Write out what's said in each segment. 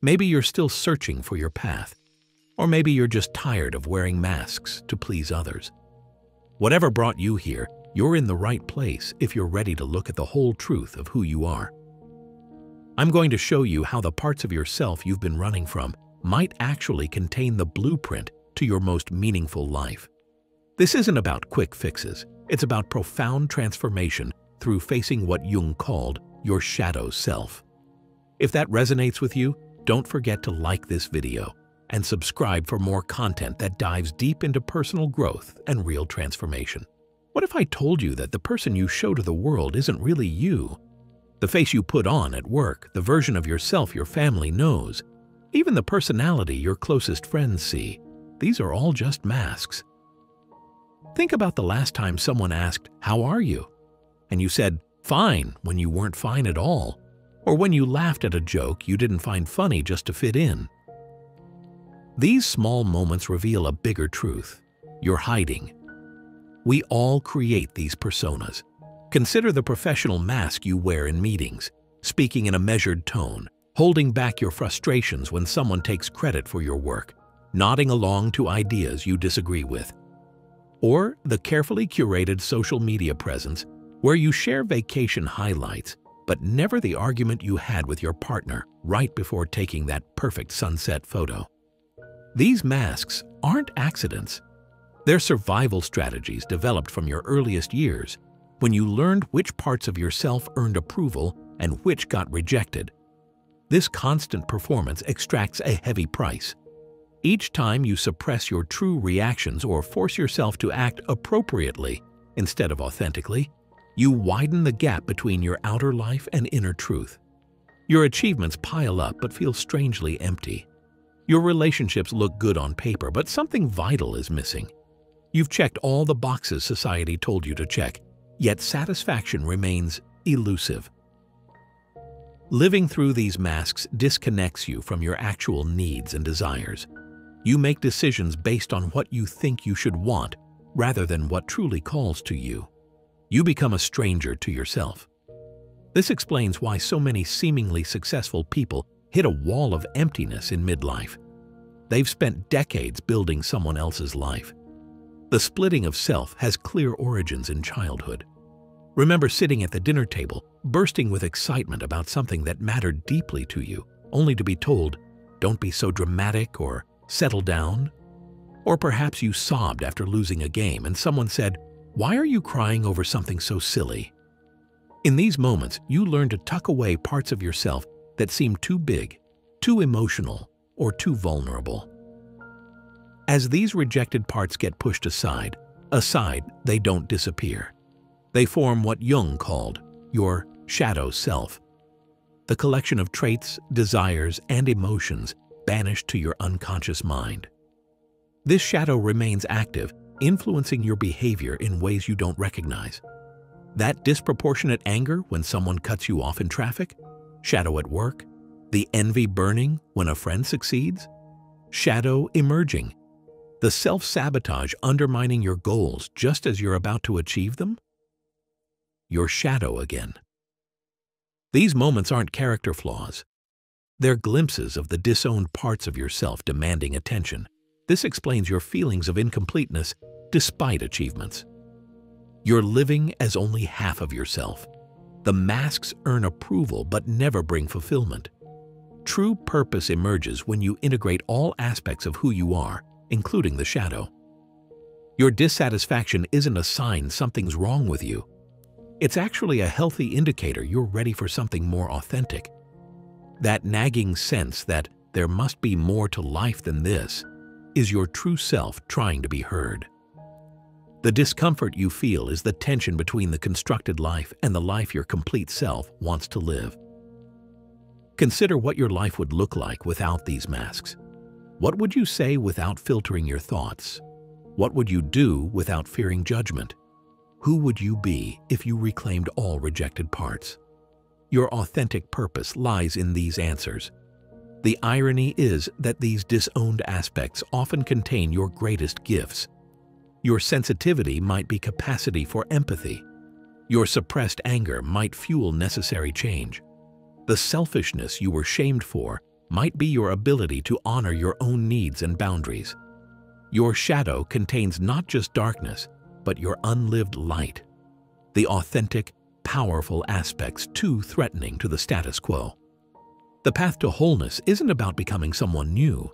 Maybe you're still searching for your path. Or maybe you're just tired of wearing masks to please others. Whatever brought you here, you're in the right place if you're ready to look at the whole truth of who you are. I'm going to show you how the parts of yourself you've been running from might actually contain the blueprint to your most meaningful life. This isn't about quick fixes. It's about profound transformation through facing what Jung called your shadow self. If that resonates with you, don't forget to like this video and subscribe for more content that dives deep into personal growth and real transformation. What if I told you that the person you show to the world isn't really you? The face you put on at work, the version of yourself your family knows, even the personality your closest friends see, these are all just masks. Think about the last time someone asked, "How are you?" and you said, "Fine," when you weren't fine at all, or when you laughed at a joke you didn't find funny just to fit in. These small moments reveal a bigger truth. You're hiding. We all create these personas. Consider the professional mask you wear in meetings, speaking in a measured tone, holding back your frustrations when someone takes credit for your work, nodding along to ideas you disagree with. Or the carefully curated social media presence where you share vacation highlights, but never the argument you had with your partner right before taking that perfect sunset photo. These masks aren't accidents. They're survival strategies developed from your earliest years, when you learned which parts of yourself earned approval and which got rejected. This constant performance extracts a heavy price. Each time you suppress your true reactions or force yourself to act appropriately instead of authentically, you widen the gap between your outer life and inner truth. Your achievements pile up but feel strangely empty. Your relationships look good on paper, but something vital is missing. You've checked all the boxes society told you to check, yet satisfaction remains elusive. Living through these masks disconnects you from your actual needs and desires. You make decisions based on what you think you should want, rather than what truly calls to you. You become a stranger to yourself. This explains why so many seemingly successful people hit a wall of emptiness in midlife. They've spent decades building someone else's life. The splitting of self has clear origins in childhood. Remember sitting at the dinner table, bursting with excitement about something that mattered deeply to you, only to be told, "Don't be so dramatic," or "Settle down." Or perhaps you sobbed after losing a game and someone said, "Why are you crying over something so silly?" In these moments, you learn to tuck away parts of yourself that seem too big, too emotional, or too vulnerable. As these rejected parts get pushed aside, they don't disappear. They form what Jung called your shadow self, the collection of traits, desires, and emotions banished to your unconscious mind. This shadow remains active, influencing your behavior in ways you don't recognize. That disproportionate anger when someone cuts you off in traffic, shadow at work, the envy burning when a friend succeeds, shadow emerging, the self-sabotage undermining your goals just as you're about to achieve them, your shadow again. These moments aren't character flaws. They're glimpses of the disowned parts of yourself demanding attention. This explains your feelings of incompleteness despite achievements. You're living as only half of yourself. The masks earn approval but never bring fulfillment. True purpose emerges when you integrate all aspects of who you are, including the shadow. Your dissatisfaction isn't a sign something's wrong with you. It's actually a healthy indicator you're ready for something more authentic. That nagging sense that there must be more to life than this is your true self trying to be heard. The discomfort you feel is the tension between the constructed life and the life your complete self wants to live. Consider what your life would look like without these masks. What would you say without filtering your thoughts? What would you do without fearing judgment? Who would you be if you reclaimed all rejected parts? Your authentic purpose lies in these answers. The irony is that these disowned aspects often contain your greatest gifts. Your sensitivity might be capacity for empathy. Your suppressed anger might fuel necessary change. The selfishness you were shamed for might be your ability to honor your own needs and boundaries. Your shadow contains not just darkness, but your unlived light, the authentic, powerful aspects too threatening to the status quo. The path to wholeness isn't about becoming someone new.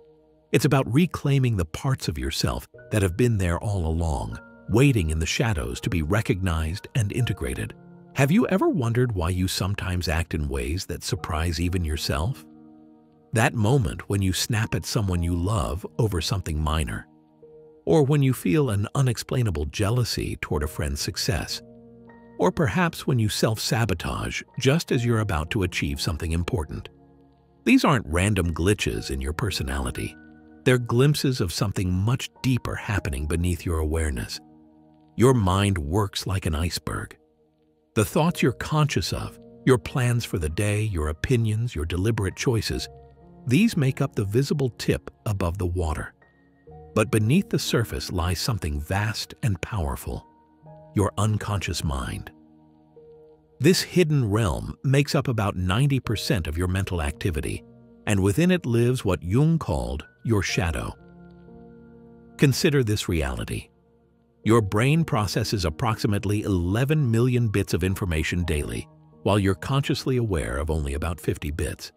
It's about reclaiming the parts of yourself that have been there all along, waiting in the shadows to be recognized and integrated. Have you ever wondered why you sometimes act in ways that surprise even yourself? That moment when you snap at someone you love over something minor, or when you feel an unexplainable jealousy toward a friend's success, or perhaps when you self-sabotage just as you're about to achieve something important. These aren't random glitches in your personality. They're glimpses of something much deeper happening beneath your awareness. Your mind works like an iceberg. The thoughts you're conscious of, your plans for the day, your opinions, your deliberate choices, these make up the visible tip above the water. But beneath the surface lies something vast and powerful, your unconscious mind. This hidden realm makes up about 90% of your mental activity, and within it lives what Jung called your shadow. Consider this reality. Your brain processes approximately 11 million bits of information daily, while you're consciously aware of only about 50 bits.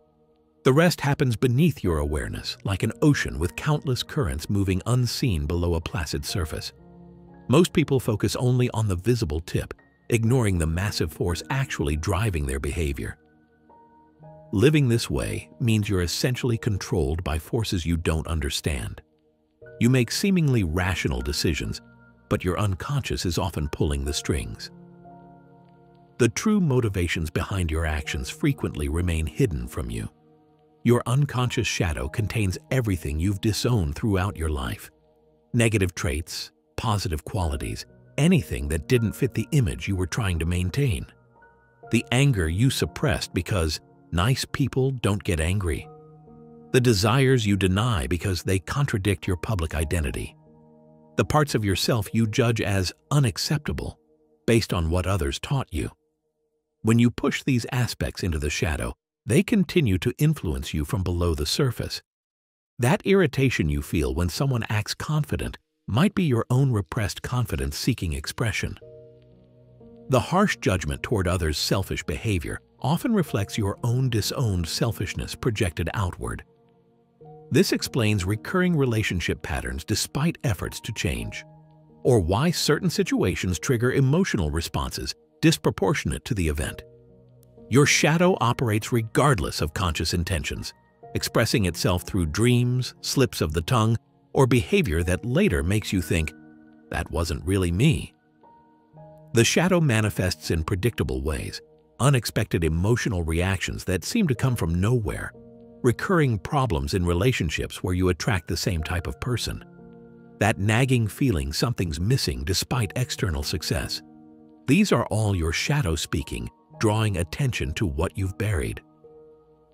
The rest happens beneath your awareness, like an ocean with countless currents moving unseen below a placid surface. Most people focus only on the visible tip, ignoring the massive force actually driving their behavior. Living this way means you're essentially controlled by forces you don't understand. You make seemingly rational decisions, but your unconscious is often pulling the strings. The true motivations behind your actions frequently remain hidden from you. Your unconscious shadow contains everything you've disowned throughout your life. Negative traits, positive qualities, anything that didn't fit the image you were trying to maintain. The anger you suppressed because nice people don't get angry. The desires you deny because they contradict your public identity. The parts of yourself you judge as unacceptable based on what others taught you. When you push these aspects into the shadow, they continue to influence you from below the surface. That irritation you feel when someone acts confident might be your own repressed confidence seeking expression. The harsh judgment toward others' selfish behavior often reflects your own disowned selfishness projected outward. This explains recurring relationship patterns despite efforts to change, or why certain situations trigger emotional responses disproportionate to the event. Your shadow operates regardless of conscious intentions, expressing itself through dreams, slips of the tongue, or behavior that later makes you think, "That wasn't really me." The shadow manifests in predictable ways, unexpected emotional reactions that seem to come from nowhere, recurring problems in relationships where you attract the same type of person, that nagging feeling something's missing despite external success. These are all your shadow speaking, drawing attention to what you've buried.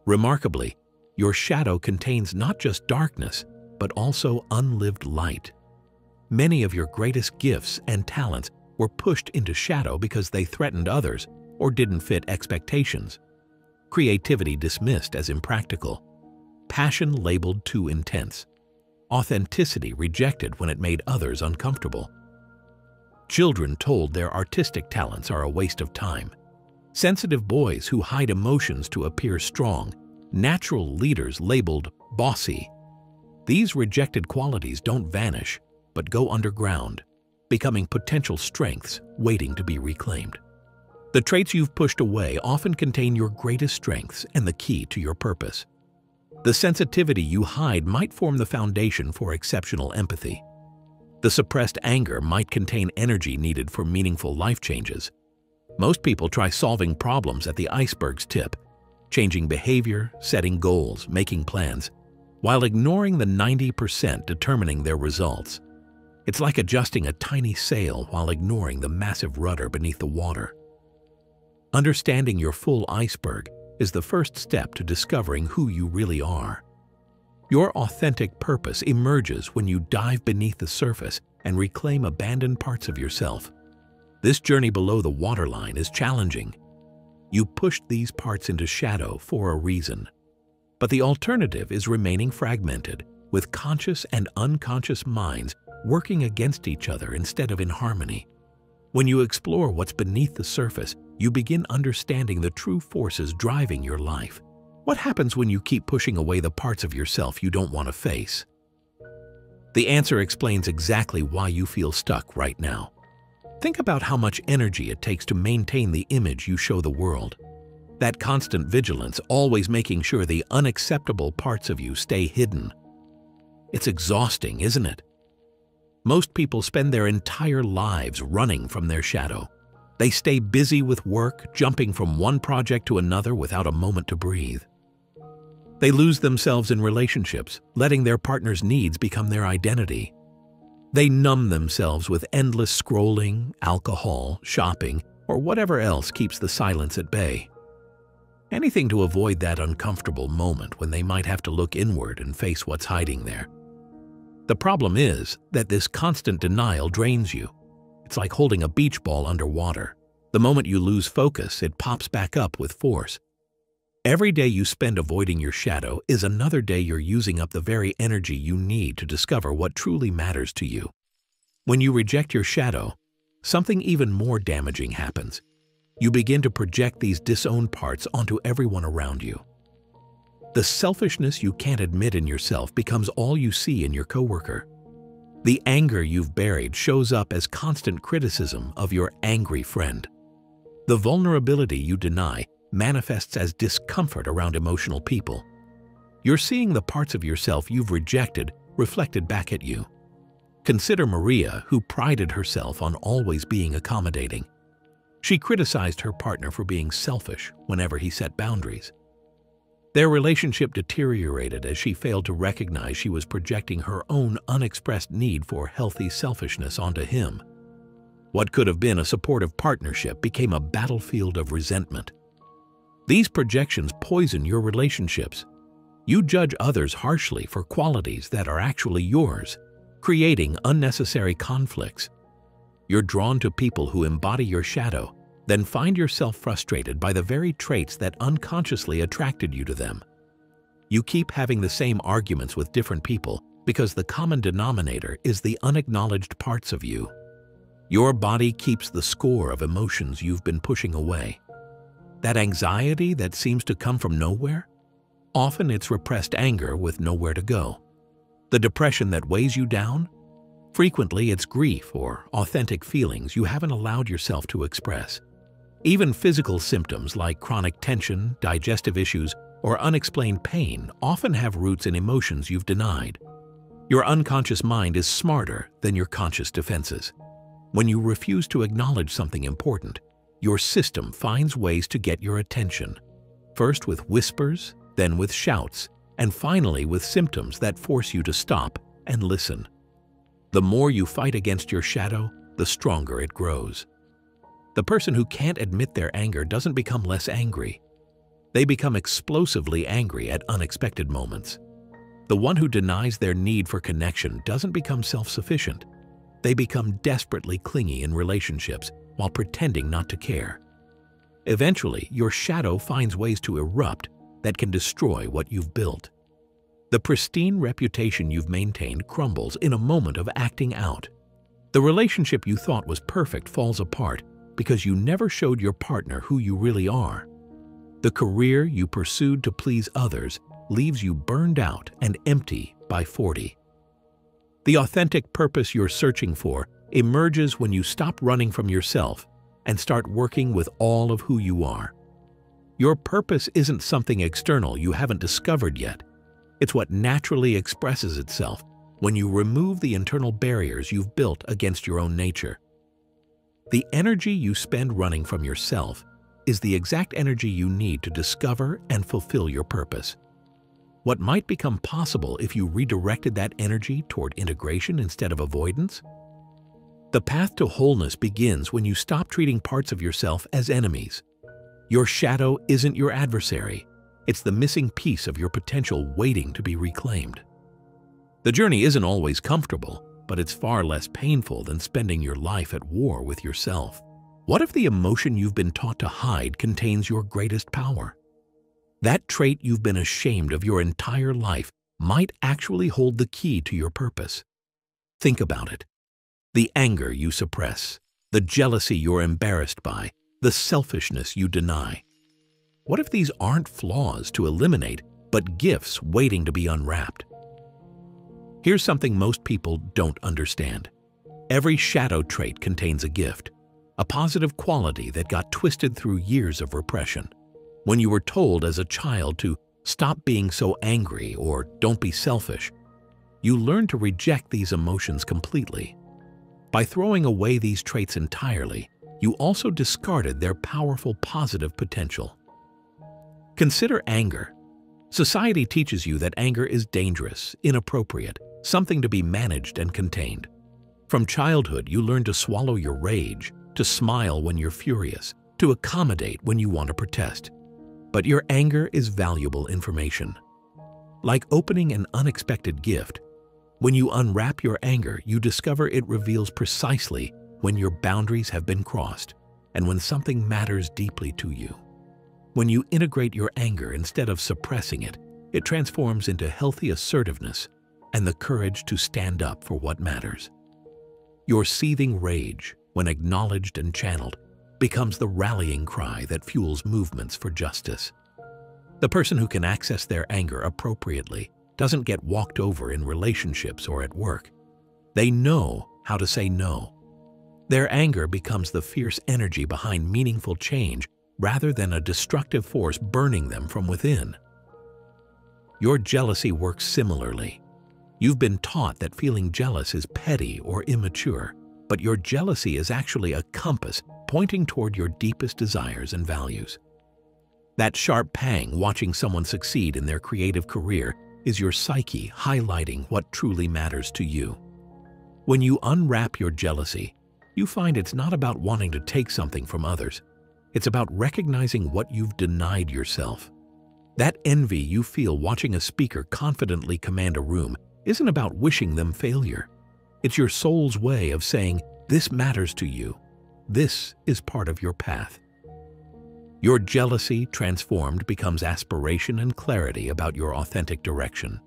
Remarkably, your shadow contains not just darkness, but also unlived light. Many of your greatest gifts and talents were pushed into shadow because they threatened others or didn't fit expectations. Creativity dismissed as impractical, passion labeled too intense, authenticity rejected when it made others uncomfortable. Children told their artistic talents are a waste of time. Sensitive boys who hide emotions to appear strong, natural leaders labeled bossy. These rejected qualities don't vanish, but go underground, becoming potential strengths waiting to be reclaimed. The traits you've pushed away often contain your greatest strengths and the key to your purpose. The sensitivity you hide might form the foundation for exceptional empathy. The suppressed anger might contain energy needed for meaningful life changes. Most people try solving problems at the iceberg's tip, changing behavior, setting goals, making plans, while ignoring the 90% determining their results. It's like adjusting a tiny sail while ignoring the massive rudder beneath the water. Understanding your full iceberg is the first step to discovering who you really are. Your authentic purpose emerges when you dive beneath the surface and reclaim abandoned parts of yourself. This journey below the waterline is challenging. You pushed these parts into shadow for a reason. But the alternative is remaining fragmented, with conscious and unconscious minds working against each other instead of in harmony. When you explore what's beneath the surface, you begin understanding the true forces driving your life. What happens when you keep pushing away the parts of yourself you don't want to face? The answer explains exactly why you feel stuck right now. Think about how much energy it takes to maintain the image you show the world. That constant vigilance, always making sure the unacceptable parts of you stay hidden. It's exhausting, isn't it? Most people spend their entire lives running from their shadow. They stay busy with work, jumping from one project to another without a moment to breathe. They lose themselves in relationships, letting their partner's needs become their identity. They numb themselves with endless scrolling, alcohol, shopping, or whatever else keeps the silence at bay. Anything to avoid that uncomfortable moment when they might have to look inward and face what's hiding there. The problem is that this constant denial drains you. It's like holding a beach ball underwater. The moment you lose focus, it pops back up with force. Every day you spend avoiding your shadow is another day you're using up the very energy you need to discover what truly matters to you. When you reject your shadow, something even more damaging happens. You begin to project these disowned parts onto everyone around you. The selfishness you can't admit in yourself becomes all you see in your coworker. The anger you've buried shows up as constant criticism of your angry friend. The vulnerability you deny manifests as discomfort around emotional people. You're seeing the parts of yourself you've rejected reflected back at you. Consider Maria, who prided herself on always being accommodating. She criticized her partner for being selfish whenever he set boundaries. Their relationship deteriorated as she failed to recognize she was projecting her own unexpressed need for healthy selfishness onto him. What could have been a supportive partnership became a battlefield of resentment. These projections poison your relationships. You judge others harshly for qualities that are actually yours, creating unnecessary conflicts. You're drawn to people who embody your shadow, then find yourself frustrated by the very traits that unconsciously attracted you to them. You keep having the same arguments with different people because the common denominator is the unacknowledged parts of you. Your body keeps the score of emotions you've been pushing away. That anxiety that seems to come from nowhere? Often it's repressed anger with nowhere to go. The depression that weighs you down? Frequently it's grief or authentic feelings you haven't allowed yourself to express. Even physical symptoms like chronic tension, digestive issues, or unexplained pain often have roots in emotions you've denied. Your unconscious mind is smarter than your conscious defenses. When you refuse to acknowledge something important, your system finds ways to get your attention, first with whispers, then with shouts, and finally with symptoms that force you to stop and listen. The more you fight against your shadow, the stronger it grows. The person who can't admit their anger doesn't become less angry. They become explosively angry at unexpected moments. The one who denies their need for connection doesn't become self-sufficient. They become desperately clingy in relationships while pretending not to care. Eventually, your shadow finds ways to erupt that can destroy what you've built. The pristine reputation you've maintained crumbles in a moment of acting out. The relationship you thought was perfect falls apart because you never showed your partner who you really are. The career you pursued to please others leaves you burned out and empty by 40. The authentic purpose you're searching for emerges when you stop running from yourself and start working with all of who you are. Your purpose isn't something external you haven't discovered yet. It's what naturally expresses itself when you remove the internal barriers you've built against your own nature. The energy you spend running from yourself is the exact energy you need to discover and fulfill your purpose. What might become possible if you redirected that energy toward integration instead of avoidance? The path to wholeness begins when you stop treating parts of yourself as enemies. Your shadow isn't your adversary. It's the missing piece of your potential waiting to be reclaimed. The journey isn't always comfortable, but it's far less painful than spending your life at war with yourself. What if the emotion you've been taught to hide contains your greatest power? That trait you've been ashamed of your entire life might actually hold the key to your purpose. Think about it. The anger you suppress, the jealousy you're embarrassed by, the selfishness you deny. What if these aren't flaws to eliminate, but gifts waiting to be unwrapped? Here's something most people don't understand. Every shadow trait contains a gift, a positive quality that got twisted through years of repression. When you were told as a child to stop being so angry or don't be selfish, you learned to reject these emotions completely. By throwing away these traits entirely, you also discarded their powerful positive potential. Consider anger. Society teaches you that anger is dangerous, inappropriate, something to be managed and contained. From childhood, you learn to swallow your rage, to smile when you're furious, to accommodate when you want to protest. But your anger is valuable information. Like opening an unexpected gift, when you unwrap your anger, you discover it reveals precisely when your boundaries have been crossed and when something matters deeply to you. When you integrate your anger instead of suppressing it, it transforms into healthy assertiveness and the courage to stand up for what matters. Your seething rage, when acknowledged and channeled, becomes the rallying cry that fuels movements for justice. The person who can access their anger appropriately doesn't get walked over in relationships or at work. They know how to say no. Their anger becomes the fierce energy behind meaningful change rather than a destructive force burning them from within. Your jealousy works similarly. You've been taught that feeling jealous is petty or immature, but your jealousy is actually a compass pointing toward your deepest desires and values. That sharp pang watching someone succeed in their creative career is your psyche highlighting what truly matters to you. When you unwrap your jealousy, you find it's not about wanting to take something from others. It's about recognizing what you've denied yourself. That envy you feel watching a speaker confidently command a room isn't about wishing them failure. It's your soul's way of saying, this matters to you. This is part of your path. Your jealousy transformed becomes aspiration and clarity about your authentic direction.